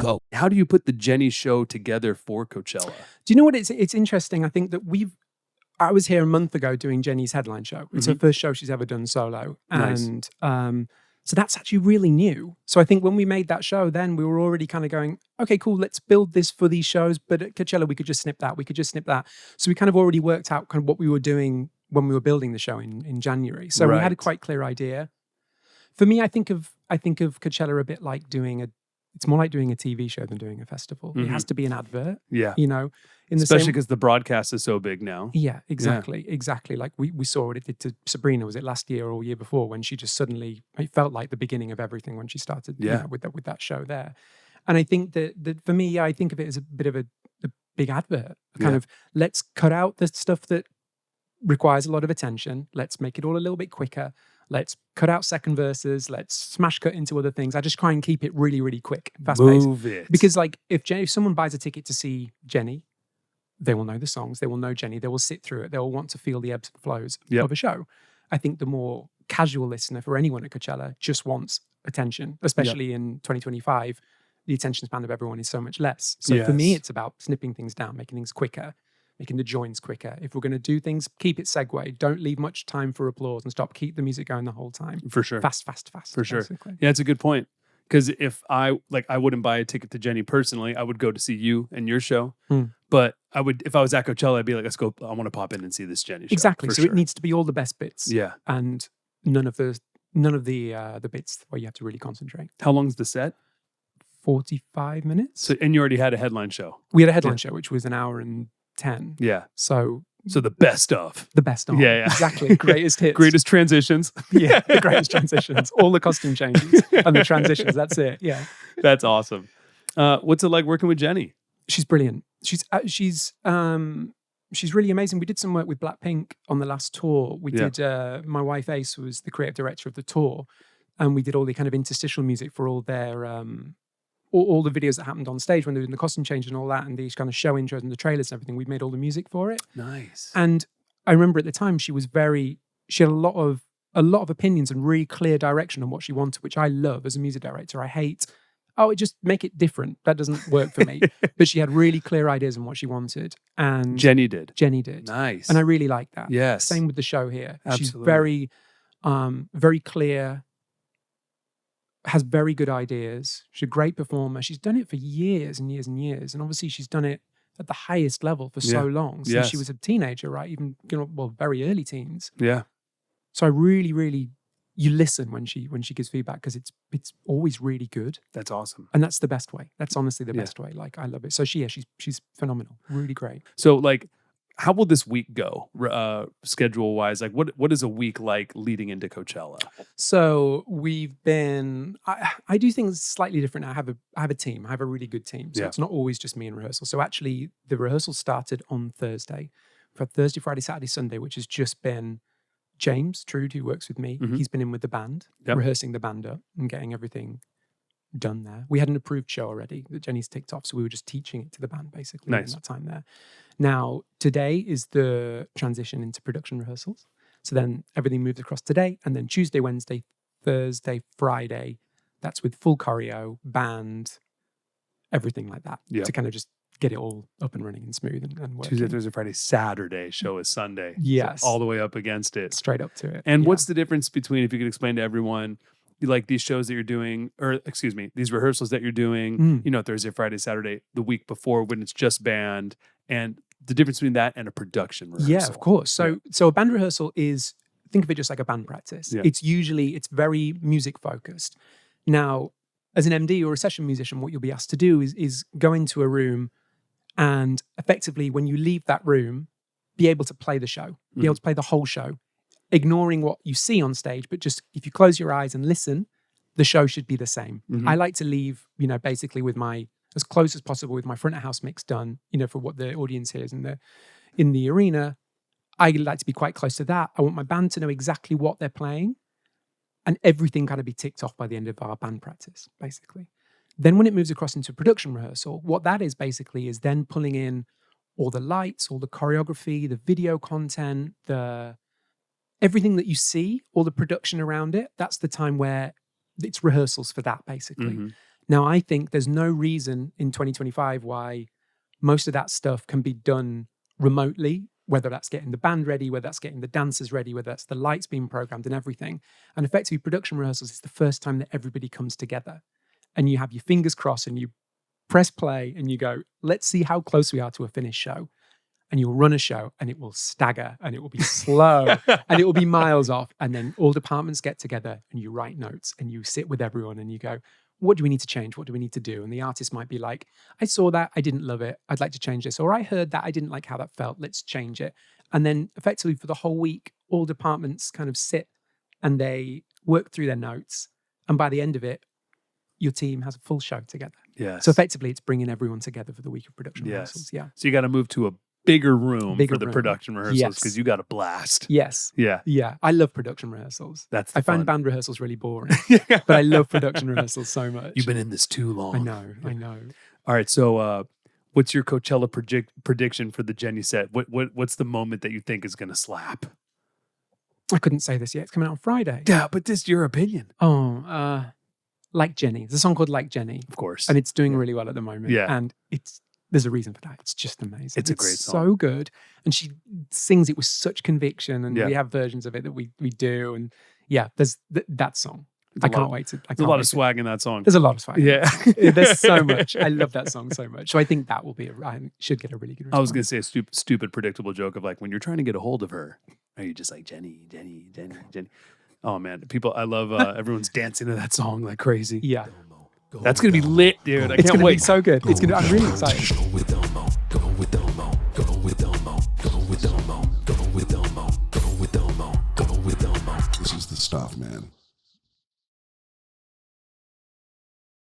go. How do you put the Jennie show together for Coachella? Do you know what? It's interesting. I think that I was here a month ago doing Jennie's headline show. It's her first show she's ever done solo. Nice. And so that's actually really new. So I think when we made that show, then we were already kind of going, okay, cool, let's build this for these shows. But at Coachella, we could just snip that. We could just snip that. So we kind of already worked out kind of what we were doing when we were building the show in January. So we had a quite clear idea. For me, I think of Coachella a bit like it's more like doing a TV show than doing a festival. It has to be an advert. Yeah. You know, especially because the broadcast is so big now. Yeah, exactly. Like we saw what it did to Sabrina, was it last year or year before, when she just suddenly, it felt like the beginning of everything when she started with that show there. And I think that for me, I think of it as a bit of a big advert. Kind of, let's cut out the stuff that requires a lot of attention. Let's make it all a little bit quicker. Let's cut out second verses. Let's smash cut into other things. I just try and keep it really, really quick, fast paced. Move it. Because like if someone buys a ticket to see Jennie, they will know the songs. They will know Jennie. They will sit through it. They will want to feel the ebbs and flows of a show. I think the more casual listener for anyone at Coachella just wants attention, especially in 2025. The attention span of everyone is so much less. So for me, it's about snipping things down, making things quicker, making the joins quicker. If we're going to do things, keep it segue. Don't leave much time for applause and stop. Keep the music going the whole time. For sure. Fast. For sure. Basically. Yeah, it's a good point. Because if I wouldn't buy a ticket to Jennie personally, I would go to see you and your show. But if I was at Coachella, I'd be like, let's go. I want to pop in and see this Jennie show. Exactly. So it needs to be all the best bits. Yeah. And none of the bits where you have to really concentrate. How long's the set? 45 minutes. So, and you already had a headline show. We had a headline show, which was an hour and 10. Yeah. So the best of. The best of. Yeah. Exactly. Greatest hits. Greatest transitions. Yeah. The greatest transitions. All the costume changes and the transitions. That's it. Yeah. That's awesome. What's it like working with Jennie? She's brilliant. She's really amazing. We did some work with BLACKPINK on the last tour. We did, my wife Ace was the creative director of the tour. And we did all the kind of interstitial music for all their, all the videos that happened on stage when they were doing the costume change and all that, and these kind of show intros and the trailers and everything. We made all the music for it. Nice. And I remember at the time she had a lot of opinions and really clear direction on what she wanted, which I love as a music director. I hate, just make it different. That doesn't work for me. But she had really clear ideas on what she wanted. And Jennie did. Nice. And I really like that. Yes. Same with the show here. Absolutely. She's very, very clear, has very good ideas. She's a great performer. She's done it for years and years and years. And obviously she's done it at the highest level for so long, since she was a teenager, right? Even, very early teens. Yeah. So I really, really, you listen when she gives feedback, because it's always really good. That's awesome. And that's the best way. That's honestly the best way. Like, I love it. So she's phenomenal. Really great. So like, how will this week go, schedule wise? Like, what is a week like leading into Coachella? So we've been. I do things slightly different now. I have a team. I have a really good team. So it's not always just me in rehearsal. So actually, the rehearsal started on Thursday. We've had Thursday, Friday, Saturday, Sunday, which has just been James Trude, who works with me. He's been in with the band, rehearsing the band up and getting everything done there. We had an approved show already that Jennie's ticked off, so we were just teaching it to the band basically in that time there. Now, today is the transition into production rehearsals. So then everything moves across today, and then Tuesday, Wednesday, Thursday, Friday, that's with full choreo, band, everything like that, to kind of just get it all up and running and smooth and working. Tuesday, Thursday, Friday, Saturday, show is Sunday. Yes. So all the way up agast it. Straight up to it. And what's the difference between, if you could explain to everyone, like these shows that you're doing, these rehearsals that you're doing, Thursday, Friday, Saturday, the week before when it's just band, and the difference between that and a production rehearsal? Yeah, of course. So a band rehearsal is, think of it just like a band practice. Yeah. It's very music focused. Now, as an MD or a session musician, what you'll be asked to do is go into a room and effectively, when you leave that room, be able to play the show, be able to play the whole show, ignoring what you see on stage, but just if you close your eyes and listen, the show should be the same. I like to leave, basically with as close as possible with my front of house mix done, for what the audience hears in the arena. I like to be quite close to that. I want my band to know exactly what they're playing, and everything kind of be ticked off by the end of our band practice, basically. Then when it moves across into production rehearsal, what that is basically is then pulling in all the lights, all the choreography, the video content, everything that you see, all the production around it. That's the time where it's rehearsals for that, basically. Now, I think there's no reason in 2025 why most of that stuff can be done remotely, whether that's getting the band ready, whether that's getting the dancers ready, whether that's the lights being programmed and everything. And effectively, production rehearsals is the first time that everybody comes together and you have your fingers crossed and you press play and you go, let's see how close we are to a finished show. And you'll run a show and it will stagger and it will be slow and it will be miles off. And then all departments get together and you write notes and you sit with everyone and you go, what do we need to change? What do we need to do? And the artist might be like, I saw that, I didn't love it. I'd like to change this. Or I heard that, I didn't like how that felt. Let's change it. And then effectively for the whole week, all departments kind of sit and they work through their notes. And by the end of it, your team has a full show together. Yes. So effectively it's bringing everyone together for the week of production rehearsals. Yeah. So you got to move to a bigger room for the production rehearsals because you got a blast. Yes. Yeah. Yeah. I love production rehearsals. I find band rehearsals really boring, but I love production rehearsals so much. You've been in this too long. I know. All right. So what's your Coachella prediction for the Jennie set? What's the moment that you think is going to slap? I couldn't say this yet. It's coming out on Friday. Yeah, but this is your opinion. Oh, Like Jennie. There's a song called Like Jennie. Of course. And it's doing really well at the moment. Yeah. And there's a reason for that. It's just amazing. It's a great song. So good. And she sings it with such conviction. And we have versions of it that we do. And yeah, there's that song. I can't wait to. There's a lot of swag in that song. There's a lot of swag. Yeah. There's so much. I love that song so much. So I think that will be, I should get a really good response. I was going to say a stupid, predictable joke of like, when you're trying to get a hold of her, are you just like, Jennie, Jennie, Jennie, Jennie? Oh man, I love everyone's dancing to that song like crazy. Yeah. That's going to be lit, dude. I can't wait. It's going to be so good. I'm really excited. With Elmo. Go